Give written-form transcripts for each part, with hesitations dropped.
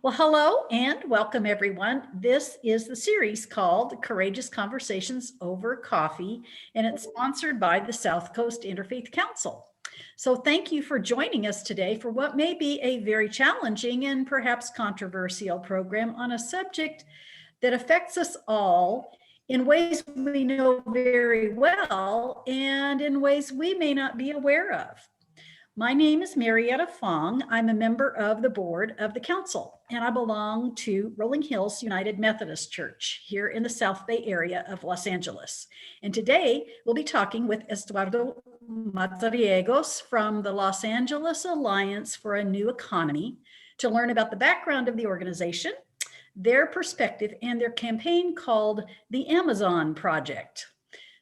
Well, hello and welcome everyone. This is the series called Courageous Conversations Over Coffee, and it's sponsored by the South Coast Interfaith Council. So thank you for joining us today for what may be a very challenging and perhaps controversial program on a subject that affects us all in ways we know very well and in ways we may not be aware of. My name is Marietta Fong. I'm a member of the board of the council, and I belong to Rolling Hills United Methodist Church here in the South Bay area of Los Angeles. And today we'll be talking with Eduardo Mazariegos from the Los Angeles Alliance for a New Economy to learn about the background of the organization, their perspective, and their campaign called the Amazon Project.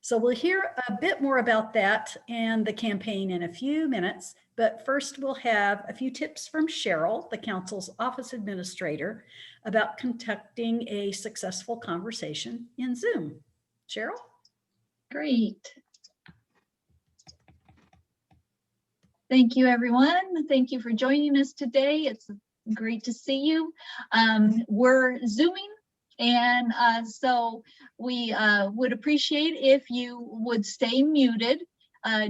So we'll hear a bit more about that and the campaign in a few minutes, but first we'll have a few tips from Cheryl, the council's office administrator, about conducting a successful conversation in Zoom. Cheryl? Great. Thank you, everyone. Thank you for joining us today. It's great to see you. We're Zooming. And so we would appreciate if you would stay muted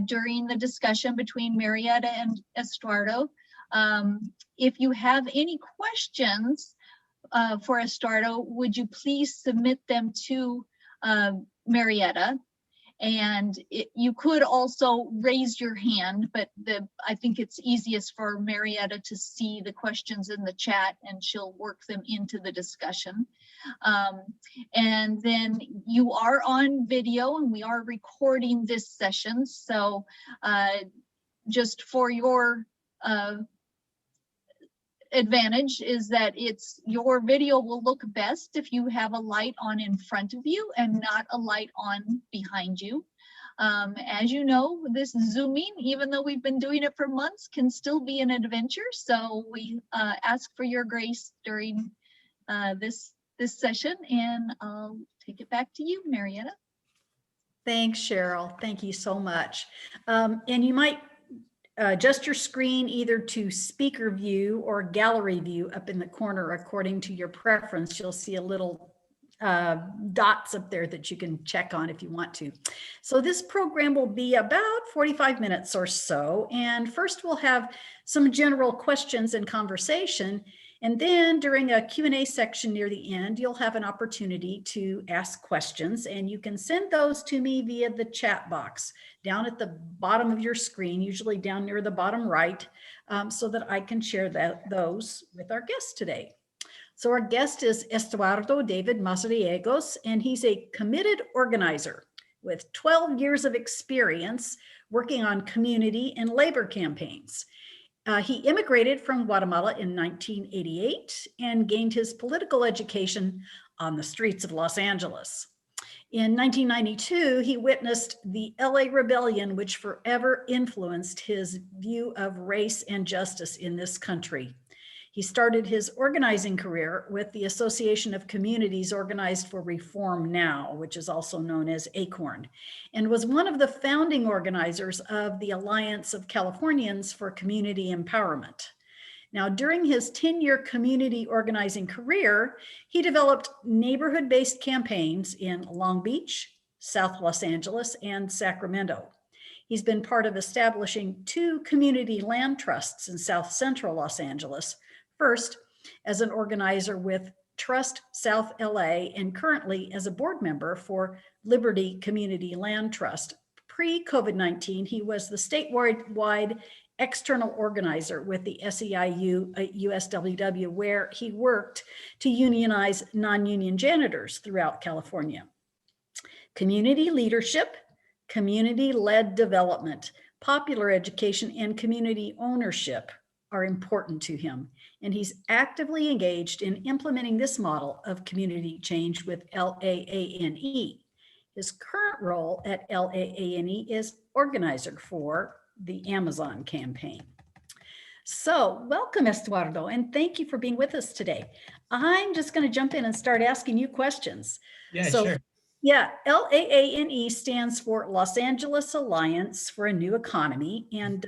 during the discussion between Marietta and Estuardo. If you have any questions for Estuardo, would you please submit them to Marietta? And you could also raise your hand, but I think it's easiest for Marietta to see the questions in the chat and she'll work them into the discussion. And then you are on video and we are recording this session. So just for your advantage is that your video will look best if you have a light on in front of you and not a light on behind you. As you know, this Zooming, even though we've been doing it for months, can still be an adventure. So we ask for your grace during this session, and I'll take it back to you, Marietta. Thanks, Cheryl. Thank you so much. And you might adjust your screen either to speaker view or gallery view up in the corner according to your preference. You'll see a little dots up there that you can check on if you want to. So this program will be about 45 minutes or so. And first we'll have some general questions and conversation. And then during a Q&A section near the end, you'll have an opportunity to ask questions, and you can send those to me via the chat box down at the bottom of your screen, usually down near the bottom right, so that I can share those with our guest today. So our guest is Eduardo David Mazariegos, and he's a committed organizer with 12 years of experience working on community and labor campaigns. He immigrated from Guatemala in 1988 and gained his political education on the streets of Los Angeles. In 1992, he witnessed the LA Rebellion, which forever influenced his view of race and justice in this country. He started his organizing career with the Association of Communities Organized for Reform Now, which is also known as ACORN, and was one of the founding organizers of the Alliance of Californians for Community Empowerment. Now, during his 10-year community organizing career, he developed neighborhood-based campaigns in Long Beach, South Los Angeles, and Sacramento. He's been part of establishing 2 community land trusts in South Central Los Angeles, first as an organizer with Trust South LA and currently as a board member for Liberty Community Land Trust. Pre-COVID-19, he was the statewide external organizer with the SEIU USWW, where he worked to unionize non-union janitors throughout California. Community leadership, community-led development, popular education, and community ownership are important to him, and he's actively engaged in implementing this model of community change with LAANE. His current role at LAANE is organizer for the Amazon campaign. So welcome, Eduardo, and thank you for being with us today. I'm just going to jump in and start asking you questions. Yeah, so sure. Yeah, LAANE stands for Los Angeles Alliance for a New Economy. And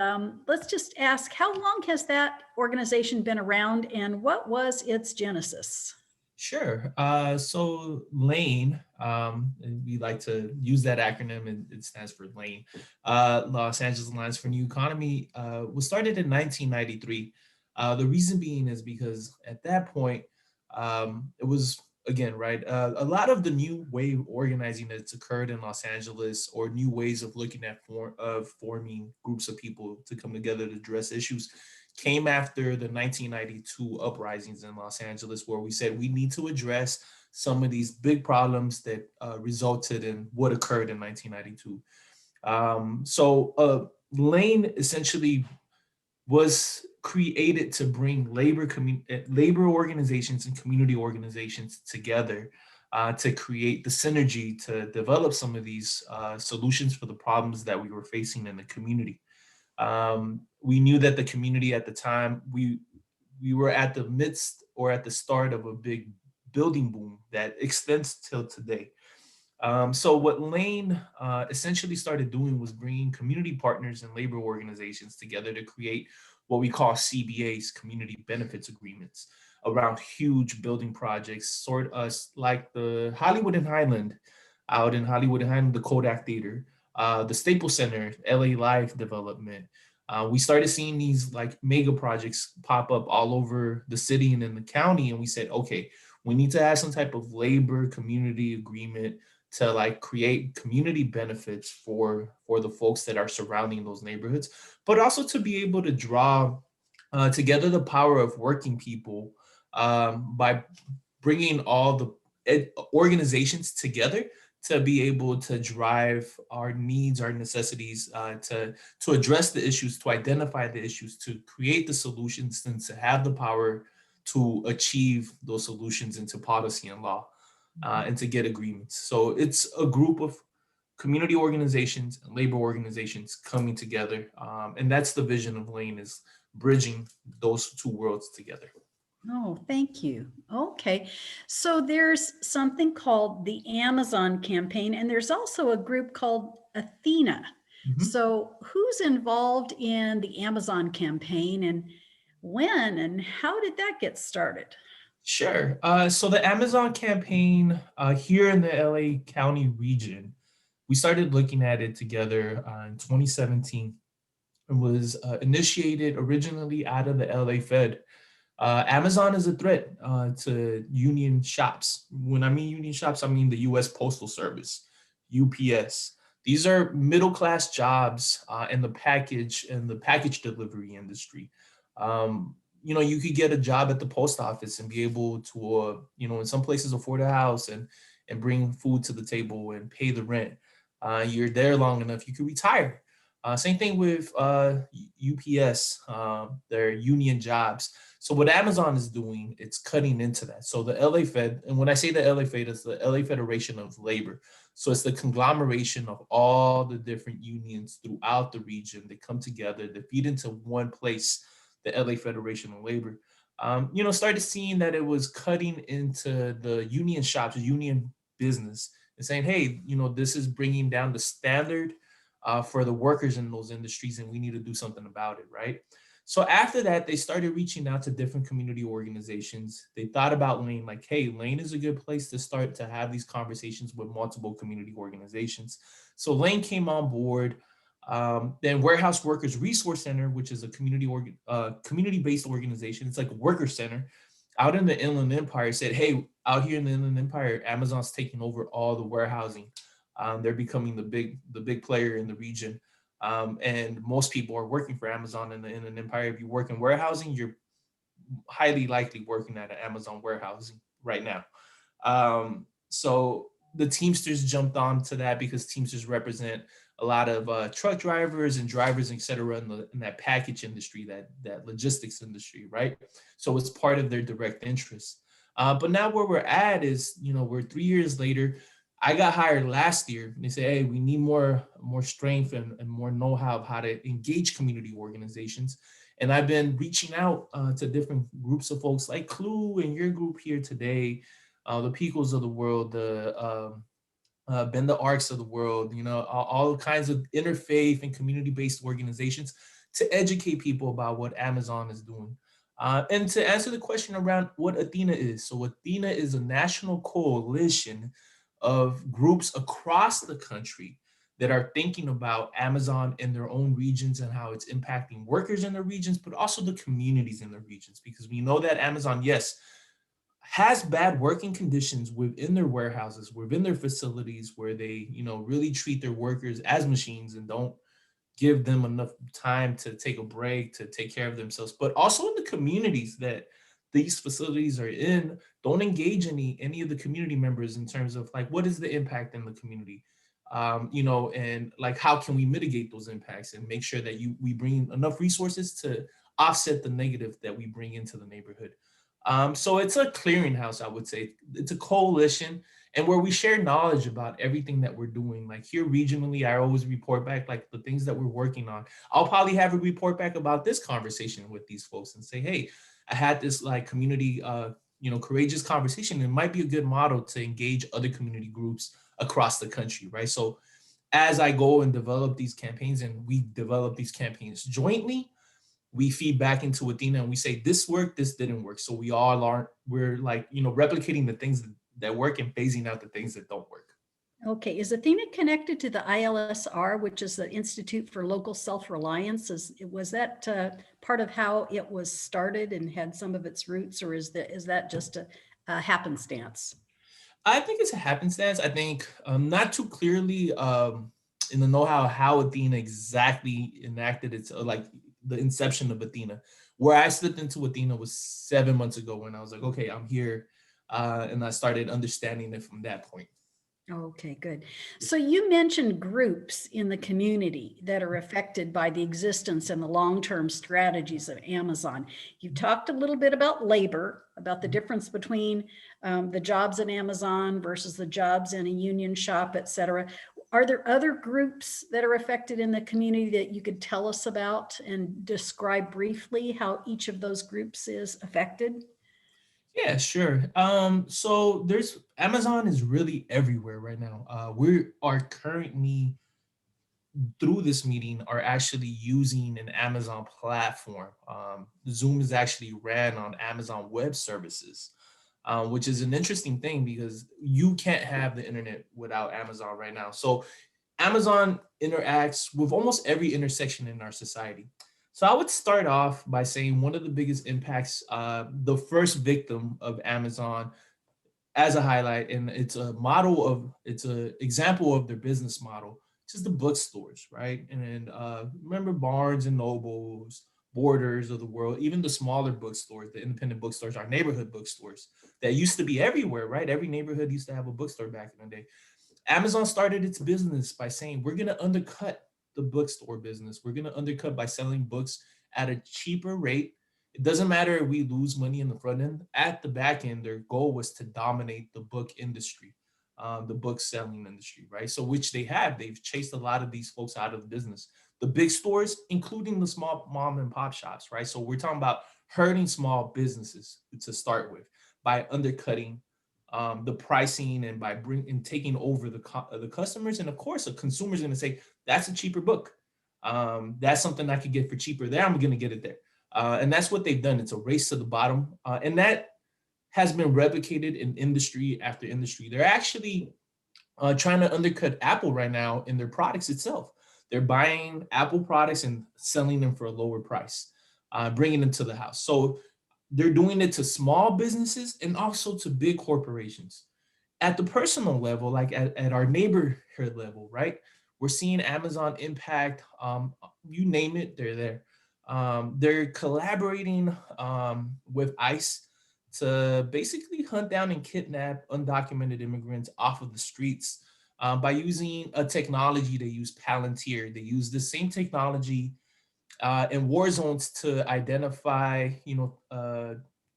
let's just ask, how long has that organization been around and what was its genesis? Sure. So LAANE, and we like to use that acronym, and it stands for LAANE, Los Angeles Alliance for New Economy, was started in 1993. The reason being is because at that point, it was, again, right, a lot of the new way of organizing that's occurred in Los Angeles, or new ways of looking at forming groups of people to come together to address issues, came after the 1992 uprisings in Los Angeles, where we said we need to address some of these big problems that resulted in what occurred in 1992. LAANE essentially was created to bring labor organizations and community organizations together to create the synergy to develop some of these solutions for the problems that we were facing in the community. We knew that the community at the time, we were at the midst or at the start of a big building boom that extends till today. So what LAANE essentially started doing was bringing community partners and labor organizations together to create what we call CBAs, community benefits agreements, around huge building projects, sort of like the Hollywood and Highland, out in Hollywood and Highland, the Kodak Theater, the Staples Center, LA Live development. We started seeing these like mega projects pop up all over the city and in the county, and we said, okay, we need to have some type of labor community agreement to like create community benefits for the folks that are surrounding those neighborhoods, but also to be able to draw together the power of working people by bringing all the organizations together to be able to drive our needs, our necessities, to address the issues, to identify the issues, to create the solutions, and to have the power to achieve those solutions into policy and law, and to get agreements. So it's a group of community organizations and labor organizations coming together, and that's the vision of LAANE, is bridging those two worlds together. Oh, thank you. Okay. So there's something called the Amazon campaign, and there's also a group called Athena. Mhm. So who's involved in the Amazon campaign and when and how did that get started? Sure. So the Amazon campaign here in the LA County region, we started looking at it together in 2017. It was initiated originally out of the LA Fed. Amazon is a threat to union shops. When I mean union shops, I mean the US Postal Service, UPS. These are middle class jobs in the package delivery industry. You could get a job at the post office and be able to, in some places afford a house and bring food to the table and pay the rent. You're there long enough, you could retire. Same thing with UPS, their union jobs. So what Amazon is doing, it's cutting into that. So the LA Fed, and when I say the LA Fed, it's the LA Federation of Labor. So it's the conglomeration of all the different unions throughout the region that come together to feed into one place, the LA Federation of Labor. Started seeing that it was cutting into the union shops, union business, and saying, hey, this is bringing down the standard for the workers in those industries, and we need to do something about it, right? So after that, they started reaching out to different community organizations. They thought about LAANE, like, hey, LAANE is a good place to start to have these conversations with multiple community organizations. So LAANE came on board. Then Warehouse Workers Resource Center, which is a community-based organization. It's like a worker center out in the Inland Empire, said, hey, out here in the Inland Empire, Amazon's taking over all the warehousing. They're becoming the big player in the region. And most people are working for Amazon in an empire. If you work in warehousing, you're highly likely working at an Amazon warehousing right now. So the Teamsters jumped on to that because Teamsters represent a lot of truck drivers and drivers, et cetera, in that package industry, that logistics industry, right? So it's part of their direct interest. But now where we're at is, we're 3 years later. I got hired last year, and they say, hey, we need more strength and more know-how of how to engage community organizations. And I've been reaching out to different groups of folks like Clue and your group here today, the Peoples of the world, been the arcs of the world, all kinds of interfaith and community-based organizations to educate people about what Amazon is doing. And to answer the question around what Athena is. So Athena is a national coalition of groups across the country that are thinking about Amazon in their own regions and how it's impacting workers in their regions, but also the communities in their regions. Because we know that Amazon, yes, has bad working conditions within their warehouses, within their facilities, where they, really treat their workers as machines and don't give them enough time to take a break, to take care of themselves. But also in the communities that these facilities are in, don't engage any of the community members in terms of like, what is the impact in the community? And like, how can we mitigate those impacts and make sure that we bring enough resources to offset the negative that we bring into the neighborhood. So it's a clearinghouse, I would say. It's a coalition, and where we share knowledge about everything that we're doing. Like here regionally, I always report back like the things that we're working on. I'll probably have a report back about this conversation with these folks and say, hey, I had this like community, courageous conversation. It might be a good model to engage other community groups across the country, right? So as I go and develop these campaigns, and we develop these campaigns jointly, we feed back into Athena and we say, this worked, this didn't work. So we all are, we're like, replicating the things that work and phasing out the things that don't work. Okay, is Athena connected to the ILSR, which is the Institute for Local Self-Reliance? Was that part of how it was started and had some of its roots, or is that just a happenstance? I think it's a happenstance. I think not too clearly in the know-how how Athena exactly enacted its like the inception of Athena. Where I slipped into Athena was 7 months ago when I was like, okay, I'm here, and I started understanding it from that point. Okay, good. So you mentioned groups in the community that are affected by the existence and the long-term strategies of Amazon. You talked a little bit about labor, about the difference between the jobs at Amazon versus the jobs in a union shop, et cetera. Are there other groups that are affected in the community that you could tell us about and describe briefly how each of those groups is affected? Yeah, sure. So there's Amazon is really everywhere right now. We are currently through this meeting are actually using an Amazon platform. Zoom is actually ran on Amazon Web Services, which is an interesting thing because you can't have the internet without Amazon right now. So Amazon interacts with almost every intersection in our society. So I would start off by saying one of the biggest impacts, the first victim of Amazon as a highlight, and it's an example of their business model, which is the bookstores, right? And remember Barnes and Nobles, Borders of the world, even the smaller bookstores, the independent bookstores, our neighborhood bookstores that used to be everywhere, right? Every neighborhood used to have a bookstore back in the day. Amazon started its business by saying, we're going to undercut the bookstore business. We're going to undercut by selling books at a cheaper rate. It doesn't matter if we lose money in the front end. At the back end, their goal was to dominate the book industry, the book selling industry, right? So which they have. They've chased a lot of these folks out of the business. The big stores, including the small mom and pop shops, right? So we're talking about hurting small businesses to start with by undercutting the pricing and by taking over the customers. And of course, a consumer is going to say, that's a cheaper book. That's something I could get for cheaper there. I'm going to get it there. And that's what they've done. It's a race to the bottom. And that has been replicated in industry after industry. They're actually trying to undercut Apple right now in their products itself. They're buying Apple products and selling them for a lower price, bringing them to the house. So they're doing it to small businesses and also to big corporations. At the personal level, like at our neighborhood level, right? We're seeing Amazon impact, you name it, they're there. They're collaborating with ICE to basically hunt down and kidnap undocumented immigrants off of the streets by using a technology. They use Palantir. They use the same technology in war zones to identify,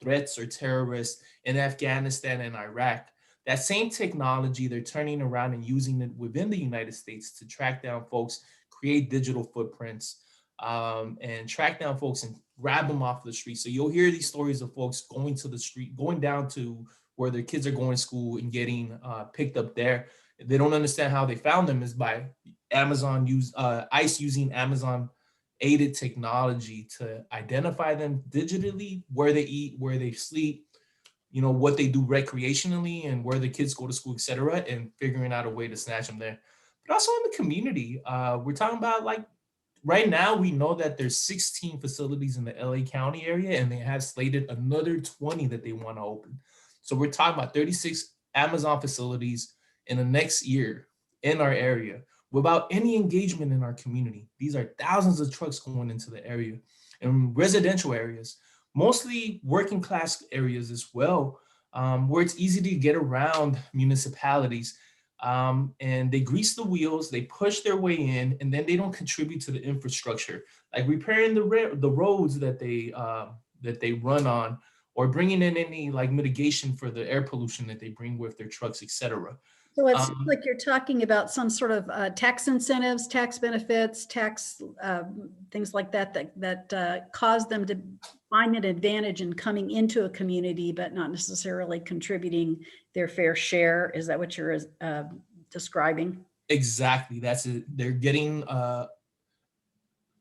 threats or terrorists in Afghanistan and Iraq. That same technology, they're turning around and using it within the United States to track down folks, create digital footprints, and track down folks and grab them off the street. So you'll hear these stories of folks going to the street, going down to where their kids are going to school and getting picked up there, They don't understand how they found them is by ICE using Amazon aided technology to identify them digitally, where they eat, where they sleep, what they do recreationally and where the kids go to school, etc., and figuring out a way to snatch them there. But also in the community, we're talking about like right now, we know that there's 16 facilities in the LA County area, and they have slated another 20 that they want to open. So we're talking about 36 Amazon facilities in the next year in our area without any engagement in our community. These are thousands of trucks going into the area and residential areas, mostly working class areas as well, where it's easy to get around municipalities. And they grease the wheels, they push their way in, and then they don't contribute to the infrastructure, like repairing the roads that they run on, or bringing in any like mitigation for the air pollution that they bring with their trucks, etc. So it's like you're talking about some sort of tax incentives, tax benefits, tax things like that cause them to find an advantage in coming into a community, but not necessarily contributing their fair share. Is that what you're describing? Exactly, that's it. They're getting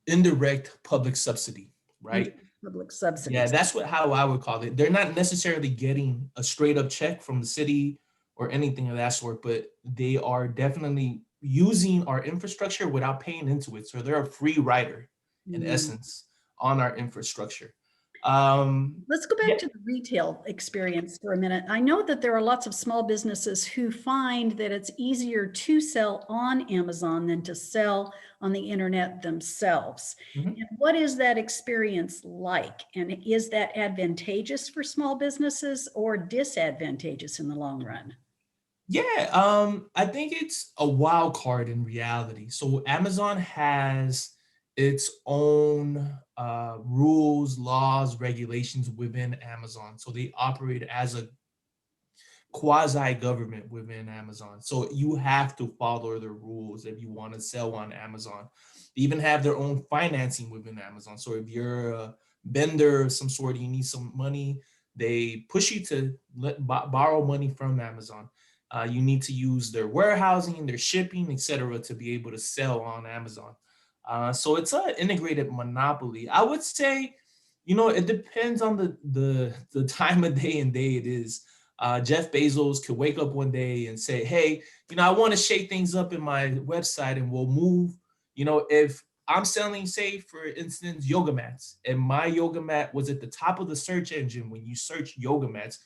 indirect public subsidy, right? Public subsidies. Yeah, that's how I would call it. They're not necessarily getting a straight up check from the city or anything of that sort, but they are definitely using our infrastructure without paying into it. So they're a free rider in essence on our infrastructure. Let's go back to the retail experience for a minute. I know that there are lots of small businesses who find that it's easier to sell on Amazon than to sell on the internet themselves. And what is that experience like? And is that advantageous for small businesses or disadvantageous in the long run? Yeah, I think it's a wild card in reality. So Amazon has its own rules, laws, regulations within Amazon. So they operate as a quasi-government within Amazon. So you have to follow the rules if you want to sell on Amazon. They even have their own financing within Amazon. So if you're a vendor of some sort, you need some money, they push you to borrow money from Amazon. You need to use their warehousing, their shipping, etc., to be able to sell on Amazon. So it's an integrated monopoly. I would say, it depends on the time of day and day it is. Jeff Bezos could wake up one day and say, hey, I want to shake things up in my website and we'll move. If I'm selling, say, for instance, yoga mats, and my yoga mat was at the top of the search engine when you search yoga mats,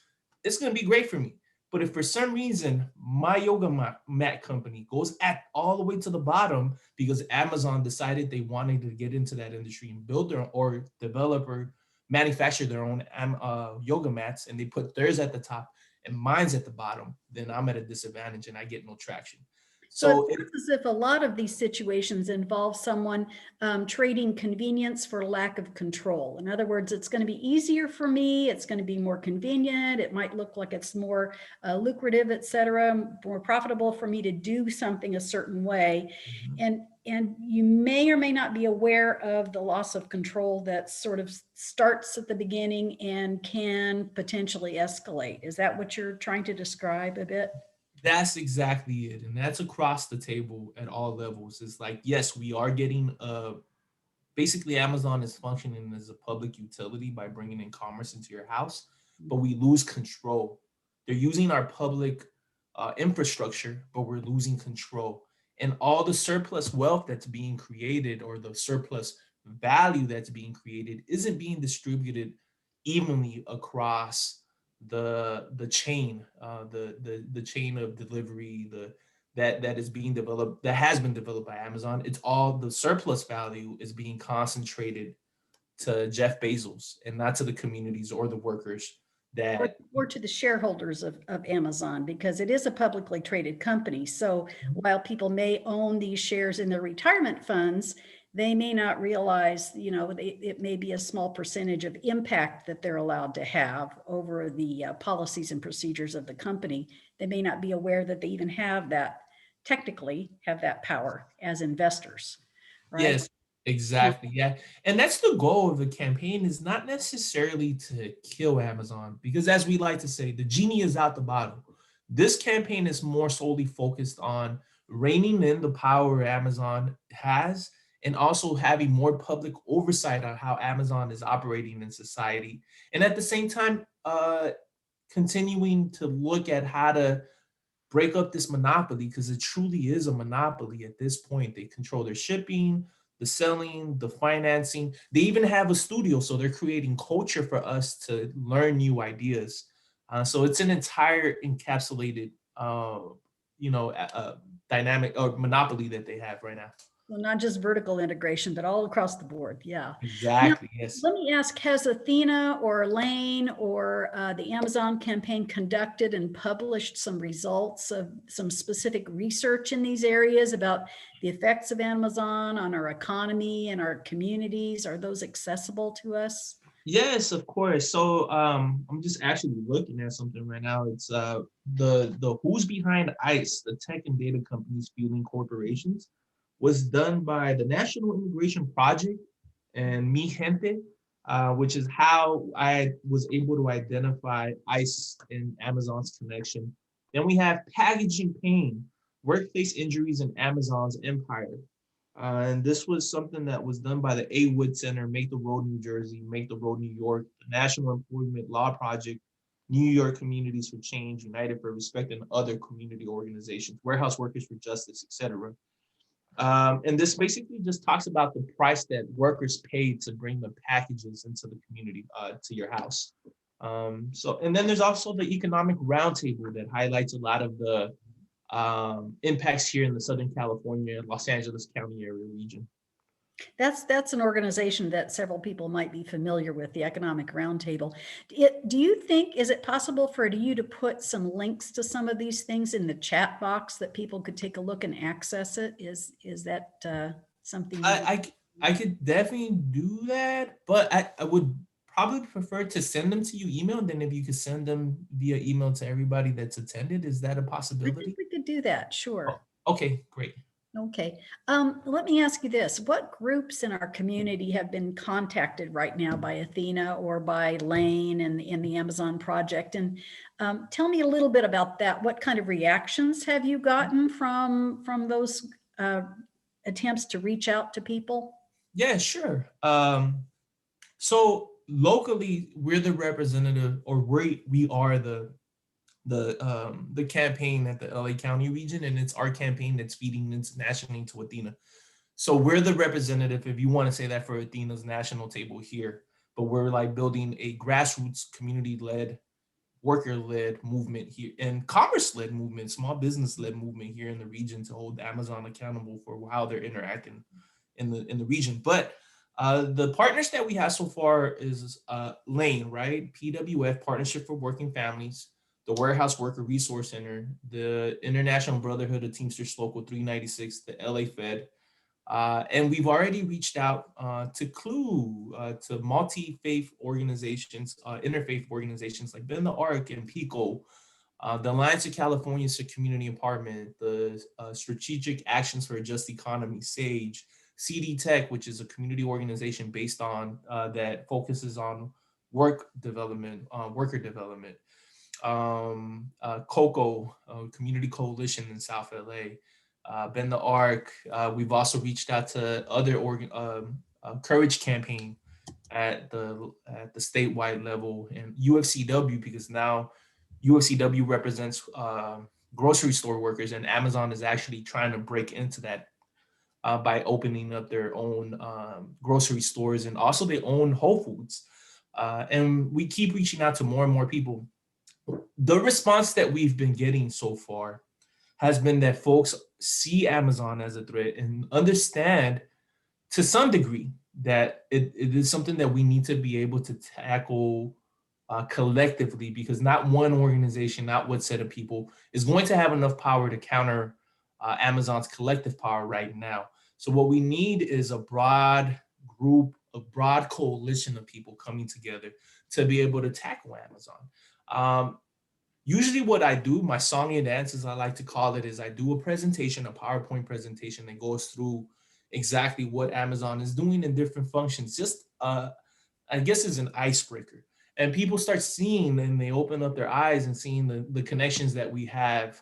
it's going to be great for me. But if for some reason my yoga mat company goes all the way to the bottom because Amazon decided they wanted to get into that industry and build their or develop or manufacture their own yoga mats, and they put theirs at the top and mine's at the bottom, then I'm at a disadvantage and I get no traction. So it seems as if a lot of these situations involve someone trading convenience for lack of control. In other words, it's going to be easier for me. It's going to be more convenient. It might look like it's more lucrative, et cetera, more profitable for me to do something a certain way. And you may or may not be aware of the loss of control that sort of starts at the beginning and can potentially escalate. Is that what you're trying to describe a bit? That's exactly it. And that's across the table at all levels. It's like, yes, we are getting basically Amazon is functioning as a public utility by bringing in commerce into your house, but we lose control. They're using our public infrastructure, but we're losing control. And all the surplus wealth that's being created or the surplus value that's being created isn't being distributed evenly across the chain, the chain of delivery, that is being developed, that has been developed by Amazon. It's all the surplus value is being concentrated to Jeff Bezos and not to the communities or the workers that or to the shareholders of Amazon, because it is a publicly traded company. So while people may own these shares in their retirement funds, they may not realize, it may be a small percentage of impact that they're allowed to have over the policies and procedures of the company. They may not be aware that they even technically have that power as investors, right? Yes, exactly. Yeah. And that's the goal of the campaign, is not necessarily to kill Amazon, because as we like to say, the genie is out the bottle. This campaign is more solely focused on reining in the power Amazon has and also having more public oversight on how Amazon is operating in society. And at the same time, continuing to look at how to break up this monopoly, because it truly is a monopoly at this point. They control their shipping, the selling, the financing. They even have a studio, so they're creating culture for us to learn new ideas. So it's an entire encapsulated, dynamic or monopoly that they have right now. Well, not just vertical integration, but all across the board. Yeah. Now, Exactly. Yes. let me ask, has Athena or LAANE or the Amazon campaign conducted and published some results of some specific research in these areas about the effects of Amazon on our economy and our communities? Are those accessible to us? Yes, of course. So I'm just actually looking at something right now. It's the Who's Behind ICE, the tech and data companies fueling corporations, was done by the National Immigration Project and Mi Gente, which is how I was able to identify ICE and Amazon's connection. Then we have Packaging Pain, Workplace Injuries in Amazon's Empire. And this was something that was done by the A. Wood Center, Make the Road New Jersey, Make the Road New York, the National Employment Law Project, New York Communities for Change, United for Respect, and other community organizations, Warehouse Workers for Justice, etc. And this basically just talks about the price that workers pay to bring the packages into the community, to your house. And then there's also the Economic Roundtable that highlights a lot of the impacts here in the Southern California, Los Angeles County area region. That's an organization that several people might be familiar with, the Economic Roundtable. Do you think, is it possible for you to put some links to some of these things in the chat box that people could take a look and access it? Is that something? I could definitely do that, but I would probably prefer to send them to you email. Then if you could send them via email to everybody that's attended, is that a I think possibility? we could do that, sure. Oh, okay, great. Okay. Let me ask you this. What groups in our community have been contacted right now by Athena or by LAANE and in the Amazon project? And tell me a little bit about that. What kind of reactions have you gotten from those attempts to reach out to people? Yeah, sure. So locally, we're the representative, or we are the campaign at the LA County region, and it's our campaign that's feeding internationally to Athena. So we're the representative, if you want to say that, for Athena's national table here. But we're like building a grassroots, community-led, worker-led movement here, and commerce-led movement, small business-led movement here in the region to hold Amazon accountable for how they're interacting in the region. But the partners that we have so far is LAANE, right? PWF, Partnership for Working Families, the Warehouse Worker Resource Center, the International Brotherhood of Teamsters Local 396, the LA Fed. And we've already reached out to CLUE, to multi-faith organizations, interfaith organizations like Bend the Arc and PICO, the Alliance of Californians for Community Empowerment, the Strategic Actions for a Just Economy, SAGE, CD Tech, which is a community organization based on that focuses on worker development, COCO, Community Coalition in South LA, Bend the Arc. We've also reached out to other Courage Campaign at the statewide level, and UFCW, because now UFCW represents grocery store workers, and Amazon is actually trying to break into that by opening up their own grocery stores, and also they own Whole Foods. And we keep reaching out to more and more people. The response that we've been getting so far has been that folks see Amazon as a threat and understand to some degree that it is something that we need to be able to tackle collectively, because not one organization, not one set of people is going to have enough power to counter Amazon's collective power right now. So what we need is a broad group, a broad coalition of people coming together to be able to tackle Amazon. Usually what I do, my song and dance, as I like to call it, is I do a presentation, a PowerPoint presentation that goes through exactly what Amazon is doing in different functions, just I guess as an icebreaker. And people start seeing, and they open up their eyes and seeing the connections that we have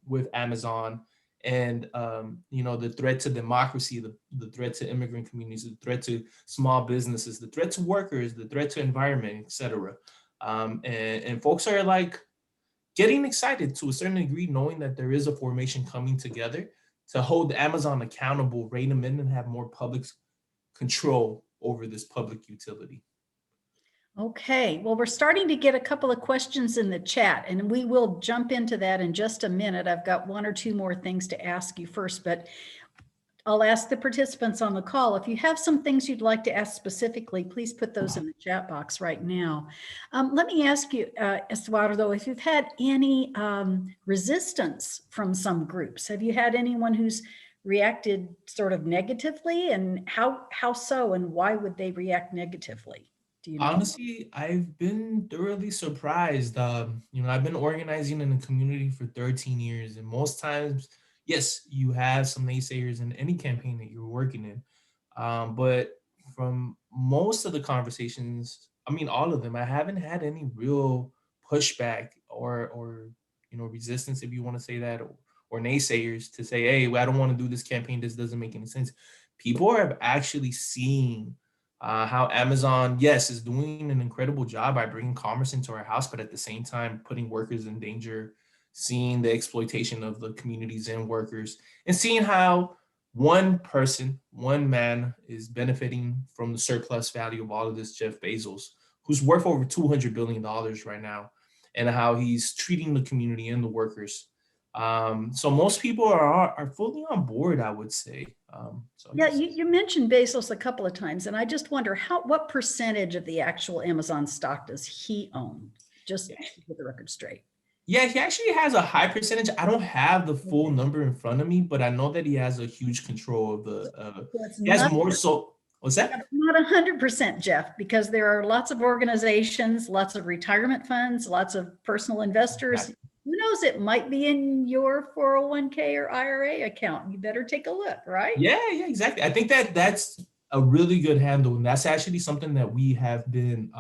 with Amazon, and the threat to democracy, the threat to immigrant communities, the threat to small businesses, the threat to workers, the threat to environment, etc. And folks are like getting excited to a certain degree, knowing that there is a formation coming together to hold Amazon accountable, rein them in, and have more public control over this public utility. Okay, well, we're starting to get a couple of questions in the chat, and we will jump into that in just a minute. I've got one or two more things to ask you first, but I'll ask the participants on the call. If you have some things you'd like to ask specifically, please put those in the chat box right now. Let me ask you, Eduardo, if you've had any resistance from some groups. Have you had anyone who's reacted sort of negatively, and how so, and why would they react negatively? Do you know? Honestly, I've been thoroughly surprised. I've been organizing in a community for 13 years, and most times, yes, you have some naysayers in any campaign that you're working in. But from most of the conversations, I mean, all of them, I haven't had any real pushback or resistance, if you want to say that, or naysayers to say, hey, I don't want to do this campaign. This doesn't make any sense. People are actually seeing how Amazon, yes, is doing an incredible job by bringing commerce into our house, but at the same time, putting workers in danger, seeing the exploitation of the communities and workers, and seeing how one person, one man is benefiting from the surplus value of all of this, Jeff Bezos, who's worth over $200 billion right now, and how he's treating the community and the workers. So most people are fully on board, I would say. Yeah, you mentioned Bezos a couple of times, and I just wonder what percentage of the actual Amazon stock does he own? Just to get the record straight. Yeah, he actually has a high percentage. I don't have the full number in front of me, but I know that he has a huge control of the. He has more so. What's that? Not 100%, Jeff, because there are lots of organizations, lots of retirement funds, lots of personal investors. Exactly. Who knows, it might be in your 401k or IRA account. You better take a look, right? Yeah, exactly. I think that's a really good handle. And that's actually something that we have been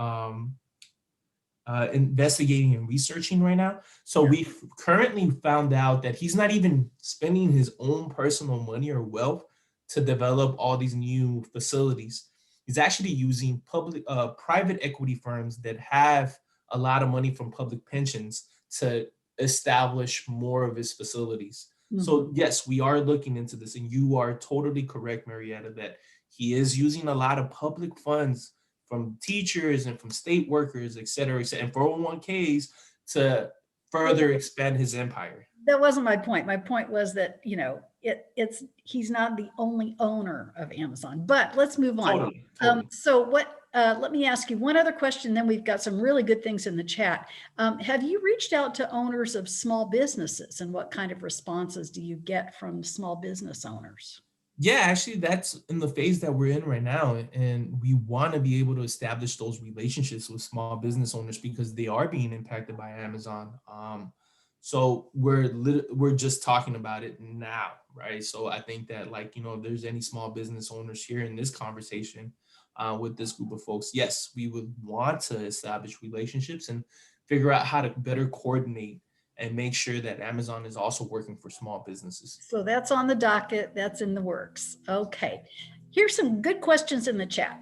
investigating and researching right now. So we've currently found out that he's not even spending his own personal money or wealth to develop all these new facilities. He's actually using private equity firms that have a lot of money from public pensions to establish more of his facilities. Mm-hmm. So yes, we are looking into this, and you are totally correct, Marietta, that he is using a lot of public funds from teachers and from state workers, et cetera, and 401ks to further expand his empire. That wasn't my point. My point was that, he's not the only owner of Amazon, but let's move on. Totally. So let me ask you one other question, then we've got some really good things in the chat. Have you reached out to owners of small businesses, and what kind of responses do you get from small business owners? Yeah, actually, that's in the phase that we're in right now. And we want to be able to establish those relationships with small business owners because they are being impacted by Amazon. So we're just talking about it now, right? So I think that, if there's any small business owners here in this conversation with this group of folks, yes, we would want to establish relationships and figure out how to better coordinate and make sure that Amazon is also working for small businesses. So that's on the docket. That's in the works. Okay. Here's some good questions in the chat.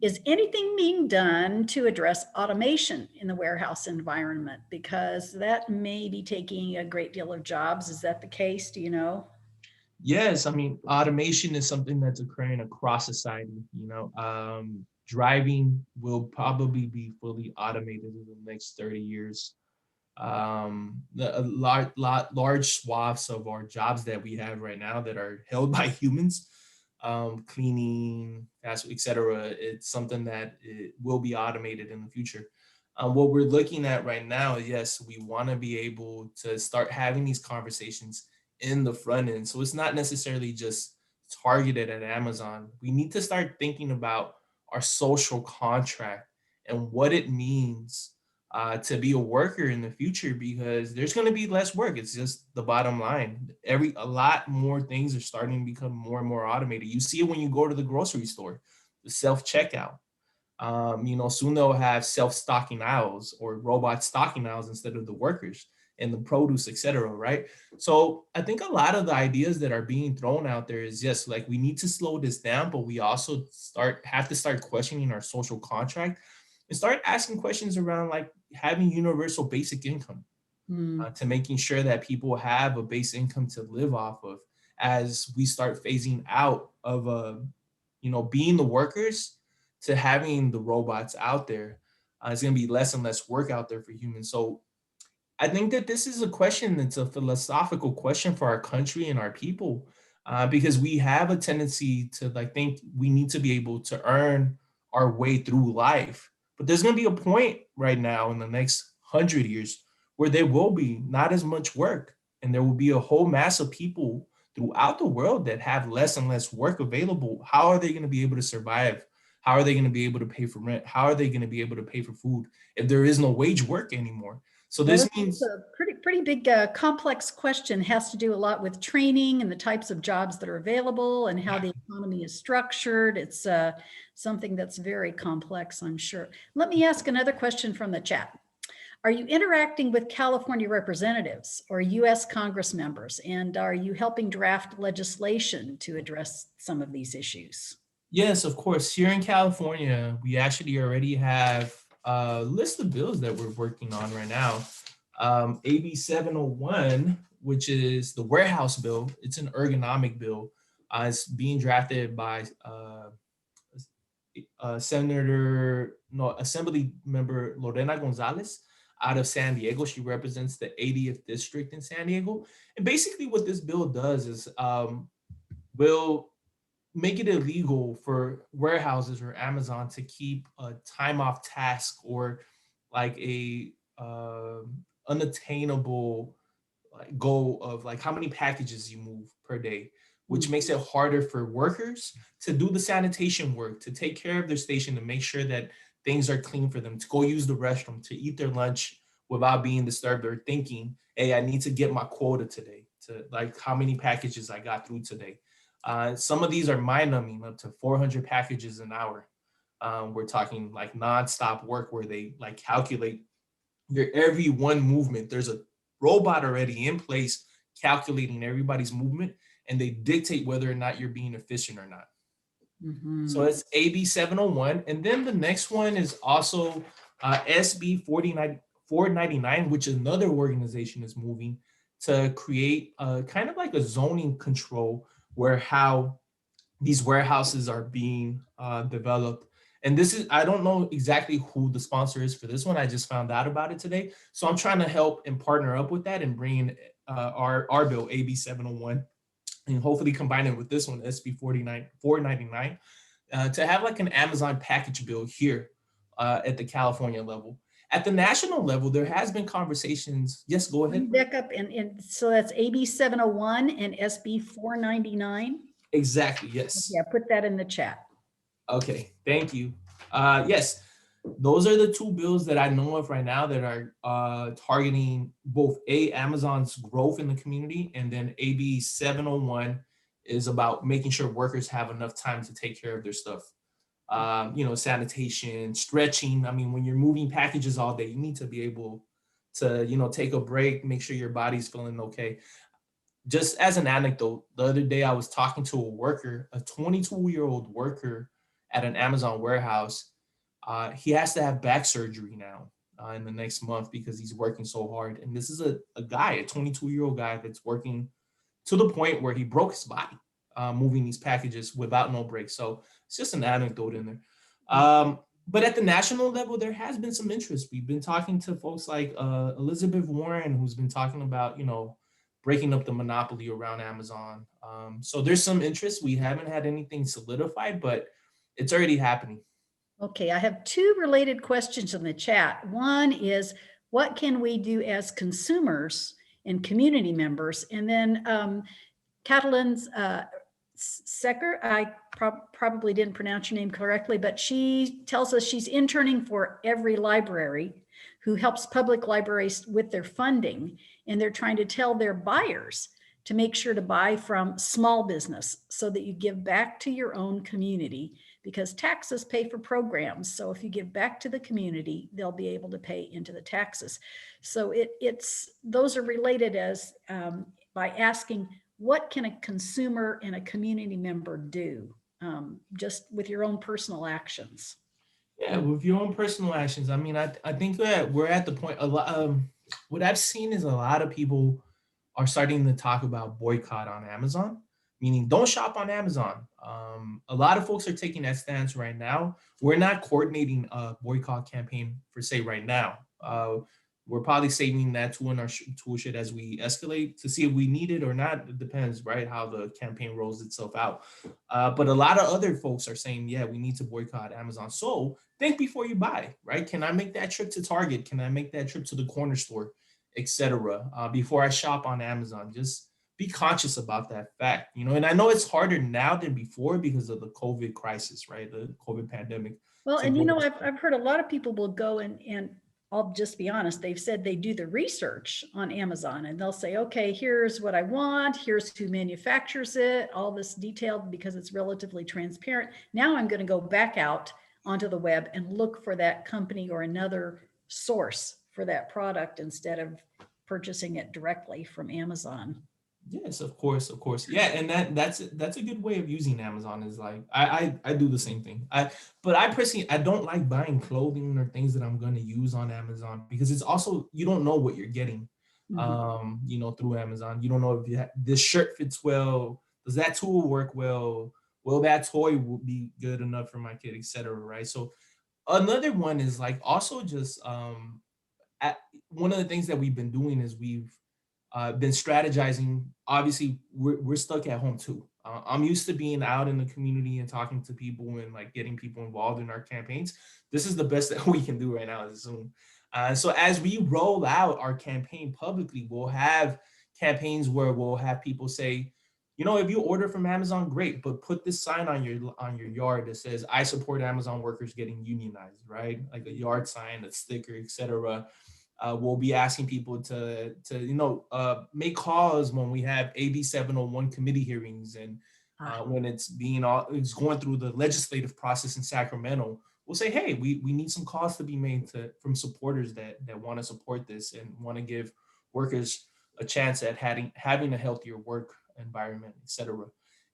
Is anything being done to address automation in the warehouse environment? Because that may be taking a great deal of jobs. Is that the case? Do you know? Yes. I mean, automation is something that's occurring across society. Driving will probably be fully automated in the next 30 years. Large swaths of our jobs that we have right now that are held by humans, cleaning, et cetera, it's something that it will be automated in the future. What we're looking at right now is, yes, we want to be able to start having these conversations in the front end. So it's not necessarily just targeted at Amazon. We need to start thinking about our social contract and what it means to be a worker in the future, because there's going to be less work. It's just the bottom line. A lot more things are starting to become more and more automated. You see it when you go to the grocery store, the self-checkout. Soon they'll have self-stocking aisles or robot stocking aisles instead of the workers and the produce, etc. Right? So I think a lot of the ideas that are being thrown out there is just like we need to slow this down, but we also have to start questioning our social contract and start asking questions around like having universal basic income, to making sure that people have a base income to live off of as we start phasing out of being the workers to having the robots out there. It's going to be less and less work out there for humans. So I think that this is a question that's a philosophical question for our country and our people, because we have a tendency to like think we need to be able to earn our way through life. But there's going to be a point right now in the next 100 years where there will be not as much work, and there will be a whole mass of people throughout the world that have less and less work available. How are they going to be able to survive? How are they going to be able to pay for rent? How are they going to be able to pay for food if there is no wage work anymore? So Well, this that's means a pretty big, complex question. Has to do a lot with training and the types of jobs that are available and how the economy is structured. It's something that's very complex, I'm sure. Let me ask another question from the chat. Are you interacting with California representatives or U.S. Congress members? And are you helping draft legislation to address some of these issues? yes, of course. Here in California, we actually already have a list of bills that we're working on right now. AB 701, which is the warehouse bill. It's an ergonomic bill. It's being drafted by Assembly Member Lorena Gonzalez out of San Diego. She represents the 80th district in San Diego. And basically what this bill does is will make it illegal for warehouses or Amazon to keep a time off task or like a unattainable like goal of like how many packages you move per day, which makes it harder for workers to do the sanitation work, to take care of their station, to make sure that things are clean for them, to go use the restroom, to eat their lunch without being disturbed or thinking, hey, I need to get my quota today, to like how many packages I got through today. Some of these are mind numbing, up to 400 packages an hour. We're talking like nonstop work where they like calculate your every one movement. There's a robot already in place calculating everybody's movement, and they dictate whether or not you're being efficient or not. So it's AB 701. And then the next one is also SB 499, which another organization is moving to create kind of like a zoning control where how these warehouses are being developed. And this is, I don't know exactly who the sponsor is for this one. I just found out about it today. So I'm trying to help and partner up with that and bring in our bill, AB 701, and hopefully combine it with this one, SB 499, to have like an Amazon package bill here at the California level. At the national level, there has been conversations. Yes, go ahead. Back up, and so that's AB 701 and SB 499. Exactly, yes. Yeah, put that in the chat. Okay, thank you. Yes, those are the two bills that I know of right now that are targeting both Amazon's growth in the community, and then AB 701 is about making sure workers have enough time to take care of their stuff. Sanitation, stretching. I mean, when you're moving packages all day, you need to be able to, take a break, make sure your body's feeling okay. Just as an anecdote, the other day I was talking to a worker, a 22-year-old worker at an Amazon warehouse. He has to have back surgery now in the next month because he's working so hard. And this is a guy, a 22-year-old guy that's working to the point where he broke his body moving these packages without no break. So it's just an anecdote in there. But at the national level, there has been some interest. We've been talking to folks like Elizabeth Warren, who's been talking about, breaking up the monopoly around Amazon. So there's some interest. We haven't had anything solidified, but it's already happening. Okay, I have two related questions in the chat. One is, what can we do as consumers and community members? And then Catalin's Secker, I probably didn't pronounce your name correctly, but she tells us she's interning for every library who helps public libraries with their funding. And they're trying to tell their buyers to make sure to buy from small business so that you give back to your own community, because taxes pay for programs. So if you give back to the community, they'll be able to pay into the taxes. So those are related as by asking, what can a consumer and a community member do just with your own personal actions? Yeah, with your own personal actions. I mean, I think that we're at the point. A lot. What I've seen is a lot of people are starting to talk about boycott on Amazon, meaning don't shop on Amazon. A lot of folks are taking that stance right now. We're not coordinating a boycott campaign for say right now. We're probably saving that tool in our tool shed as we escalate to see if we need it or not. It depends, right, how the campaign rolls itself out. But a lot of other folks are saying, yeah, we need to boycott Amazon. So think before you buy, right? Can I make that trip to Target? Can I make that trip to the corner store, etc.? Before I shop on Amazon, just be conscious about that fact, you know. And I know it's harder now than before because of the COVID crisis, right? The COVID pandemic. Well, and you know, I've heard a lot of people will go and I'll just be honest, they've said they do the research on Amazon and they'll say, okay, here's what I want, here's who manufactures it, all this detailed because it's relatively transparent. Now I'm going to go back out onto the web and look for that company or another source for that product instead of purchasing it directly from Amazon. Yes, of course, of course. Yeah, and that's a good way of using Amazon is like I do the same thing. But I personally I don't like buying clothing or things that I'm going to use on Amazon because it's also you don't know what you're getting. You know, through Amazon. You don't know if this shirt fits well, does that tool work well? Will that toy will be good enough for my kid, etc. Right? So another one is like also just one of the things that we've been doing is we've been strategizing. Obviously, we're stuck at home too. I'm used to being out in the community and talking to people and like getting people involved in our campaigns. This is the best that we can do right now is Zoom. So as we roll out our campaign publicly, we'll have campaigns where we'll have people say, you know, if you order from Amazon, great, but put this sign on your yard that says, "I support Amazon workers getting unionized," right? Like a yard sign, a sticker, etc. We'll be asking people to make calls when we have AB 701 committee hearings and when it's going through the legislative process in Sacramento. We'll say, hey, we need some calls to be made from supporters that want to support this and want to give workers a chance at having a healthier work environment, etc.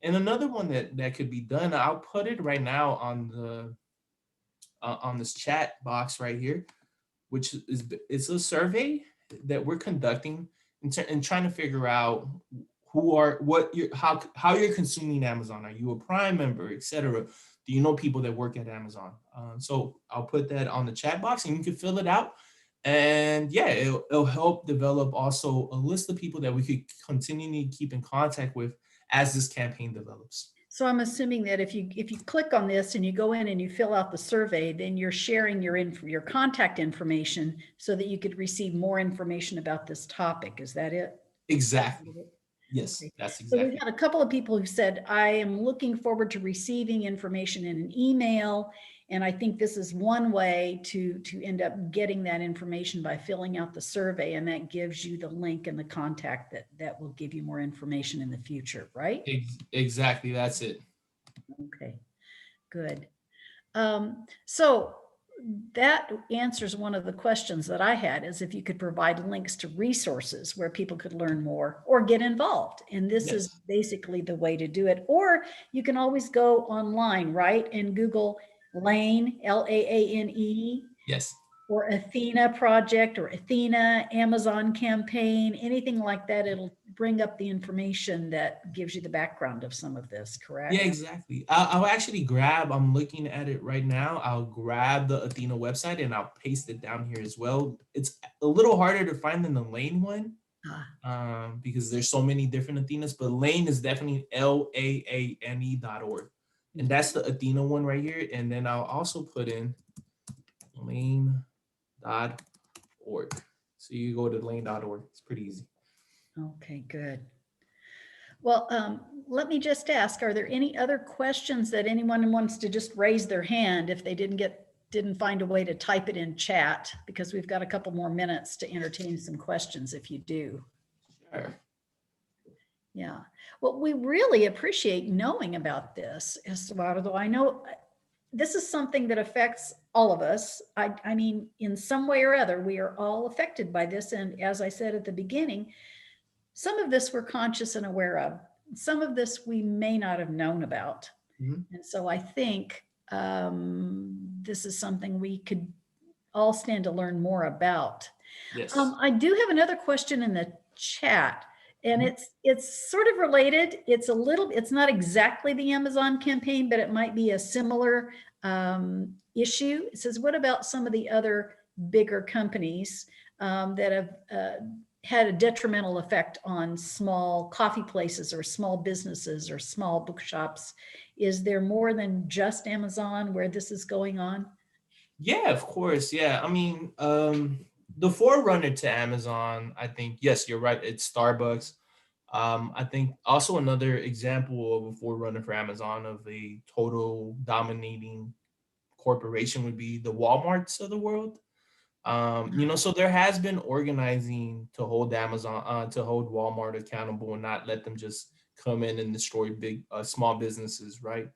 And another one that could be done, I'll put it right now on this chat box right here, which is it's a survey that we're conducting and trying to figure out how you're consuming Amazon. Are you a Prime member, etc.? Do you know people that work at Amazon? So I'll put that on the chat box and you can fill it out. And yeah, it'll help develop also a list of people that we could continually keep in contact with as this campaign develops. So I'm assuming that if you click on this and you go in and you fill out the survey, then you're sharing your contact information so that you could receive more information about this topic. Is that it? Exactly. Yes, that's exactly. So we've had a couple of people who said, I am looking forward to receiving information in an email. And I think this is one way to end up getting that information by filling out the survey. And that gives you the link and the contact that will give you more information in the future, right? Exactly, that's it. Okay, good. So that answers one of the questions that I had, is if you could provide links to resources where people could learn more or get involved. And this is basically the way to do it. Or you can always go online, right? And Google LAANE, LAANE. Yes. Or Athena project or Athena Amazon campaign, anything like that. It'll bring up the information that gives you the background of some of this, correct? Yeah, exactly. I'll actually I'm looking at it right now. I'll grab the Athena website and I'll paste it down here as well. It's a little harder to find than the LAANE one because there's so many different Athenas, but LAANE is definitely LAANE.org. And that's the Athena one right here. And then I'll also put in LAANE.org. So you go to LAANE.org. It's pretty easy. Okay, good. Well, let me just ask, are there any other questions that anyone wants to just raise their hand if they didn't find a way to type it in chat? Because we've got a couple more minutes to entertain some questions if you do. Sure. Yeah. Well, we really appreciate knowing about this, Eduardo. I know this is something that affects all of us. I mean, in some way or other, we are all affected by this. And as I said at the beginning, some of this we're conscious and aware of. Some of this we may not have known about. Mhm. And so I think this is something we could all stand to learn more about. Yes. I do have another question in the chat, and Mhm. it's sort of related. It's not exactly the Amazon campaign, but it might be a similar issue. It says, what about some of the other bigger companies that have had a detrimental effect on small coffee places or small businesses or small bookshops? Is there more than just Amazon where this is going on? Yeah, of course. Yeah. I mean, the forerunner to Amazon, I think, yes, you're right. It's Starbucks. I think also another example of a forerunner for Amazon of a total dominating corporation would be the Walmarts of the world. So there has been organizing to hold Amazon, to hold Walmart accountable and not let them just come in and destroy big, small businesses, right?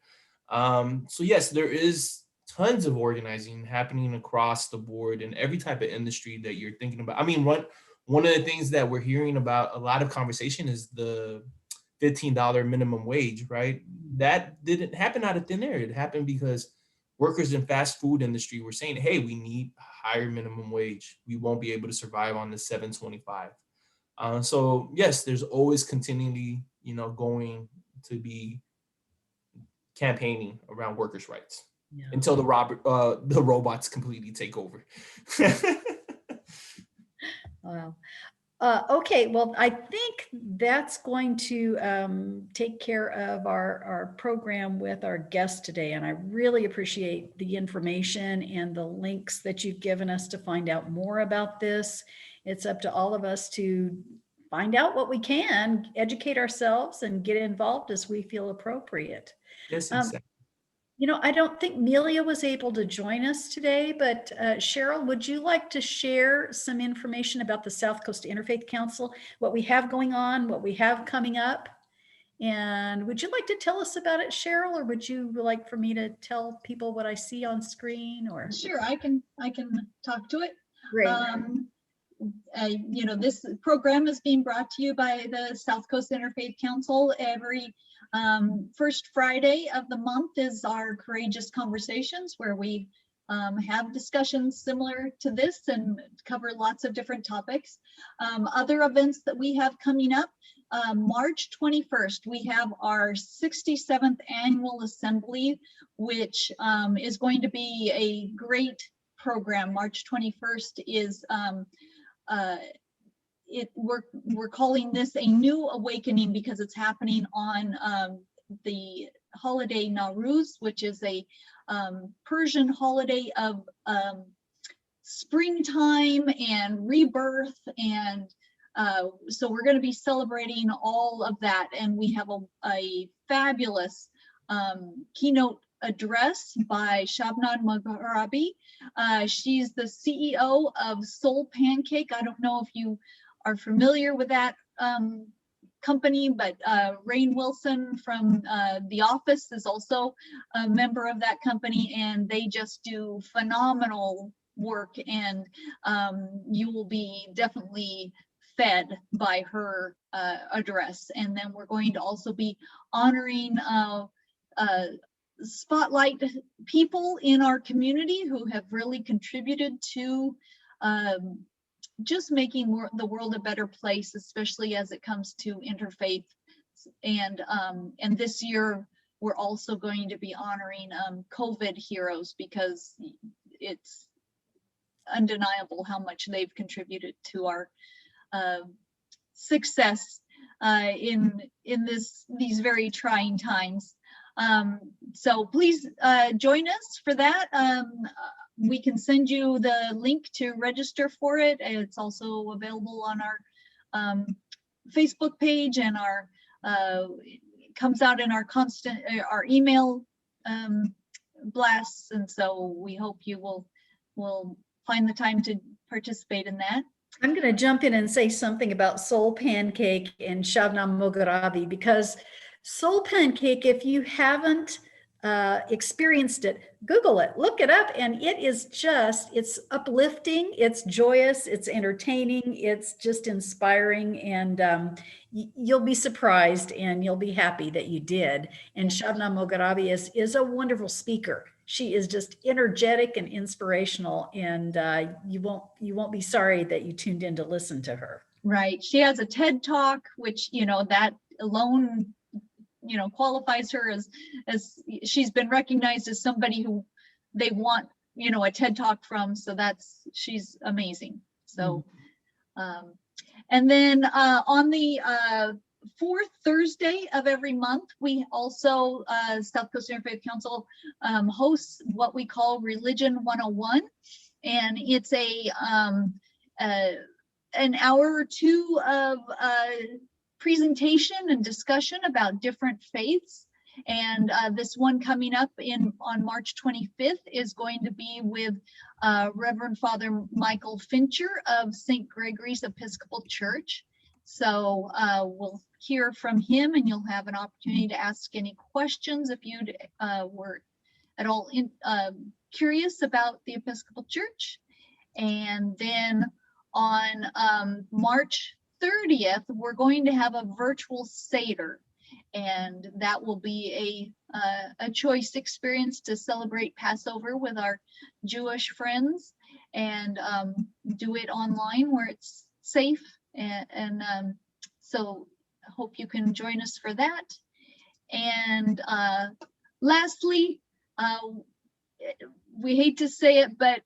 So yes, there is tons of organizing happening across the board in every type of industry that you're thinking about. I mean, one of the things that we're hearing about a lot of conversation is the $15 minimum wage, right? That didn't happen out of thin air. It happened because workers in fast food industry were saying, hey, we need a higher minimum wage. We won't be able to survive on the 725. So yes, there's always continually, going to be campaigning around workers' rights Yeah. until the robots completely take over. Wow. Okay, well, I think that's going to take care of our program with our guest today. And I really appreciate the information and the links that you've given us to find out more about this. It's up to all of us to find out what we can, educate ourselves, and get involved as we feel appropriate. Yes, Um, exactly. I don't think Melia was able to join us today, but Cheryl, would you like to share some information about the South Coast Interfaith Council, what we have going on, what we have coming up? And would you like to tell us about it, Cheryl, or would you like for me to tell people what I see on screen? Or Sure, I can talk to it. great. This program is being brought to you by the South Coast Interfaith Council. Every first Friday of the month is our Courageous Conversations, where we have discussions similar to this and cover lots of different topics. Other events that we have coming up, March 21st, we have our 67th annual assembly, which is going to be a great program. March 21st is we're calling this a new awakening because it's happening on the holiday Nowruz, which is a Persian holiday of springtime and rebirth. And so we're going to be celebrating all of that. And we have a fabulous keynote address by Shabnam Maghrabi. She's the CEO of Soul Pancake. I don't know if you are familiar with that company, but Rainn Wilson from The Office is also a member of that company, and they just do phenomenal work, and you will be definitely fed by her address. And then we're going to also be honoring spotlight people in our community who have really contributed to just making the world a better place, especially as it comes to interfaith. And this year we're also going to be honoring COVID heroes, because it's undeniable how much they've contributed to our success in these very trying times. So please join us for that. We can send you the link to register for it. It's also available on our Facebook page, and it comes out in our email blasts. And so we hope you will find the time to participate in that. I'm going to jump in and say something about Soul Pancake and Shabnam Moghrabi, because Soul Pancake, if you haven't experienced it, Google it, look it up, and it is just, it's uplifting, it's joyous, it's entertaining, it's just inspiring, and you'll be surprised and you'll be happy that you did. And Shabnam Moghrabi is a wonderful speaker. She is just energetic and inspirational, and you won't be sorry that you tuned in to listen to her. Right. She has a TED Talk, which, that alone, qualifies her as she's been recognized as somebody who they want, a TED Talk from. So she's amazing. So, and then on the fourth Thursday of every month, we also, South Coast Interfaith Council hosts what we call Religion 101. And it's an hour or two of presentation and discussion about different faiths. And this one coming up on March 25th is going to be with Reverend Father Michael Fincher of St. Gregory's Episcopal Church. So we'll hear from him, and you'll have an opportunity to ask any questions if you were at all curious about the Episcopal Church. And then on March 30th, we're going to have a virtual Seder, and that will be a choice experience to celebrate Passover with our Jewish friends, and do it online where it's safe. And so I hope you can join us for that. And lastly, we hate to say it, but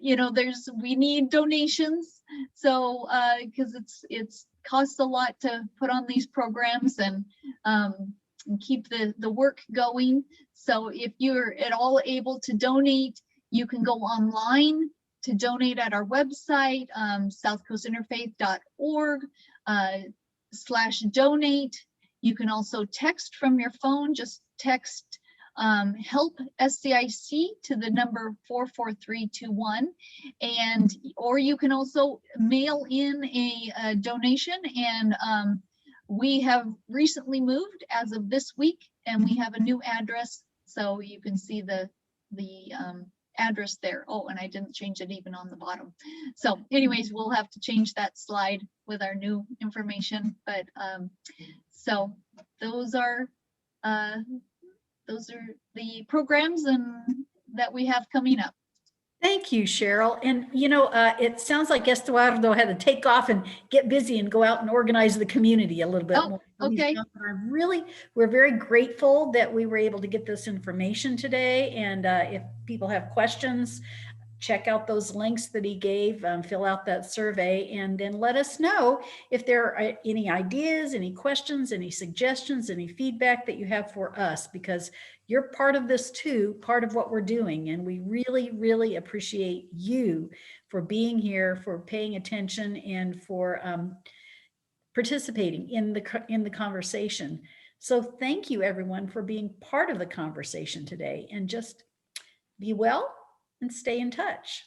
we need donations. So because it's costs a lot to put on these programs and keep the work going. So if you're at all able to donate, you can go online to donate at our website, southcoastinterfaith.org/donate. You can also text from your phone, just text help SCIC to the number 44321, or you can also mail in a donation. And we have recently moved as of this week, and we have a new address, so you can see the address there. Oh, and I didn't change it even on the bottom. So anyways, we'll have to change that slide with our new information. But so those are the programs that we have coming up. Thank you, Cheryl. And it sounds like Estuardo had to take off and get busy and go out and organize the community a little bit more. Okay. We're very grateful that we were able to get this information today. And if people have questions, check out those links that he gave, fill out that survey, and then let us know if there are any ideas, any questions, any suggestions, any feedback that you have for us, because you're part of this too, part of what we're doing. And we really, really appreciate you for being here, for paying attention, and for participating in the conversation. So thank you, everyone, for being part of the conversation today, and just be well and stay in touch.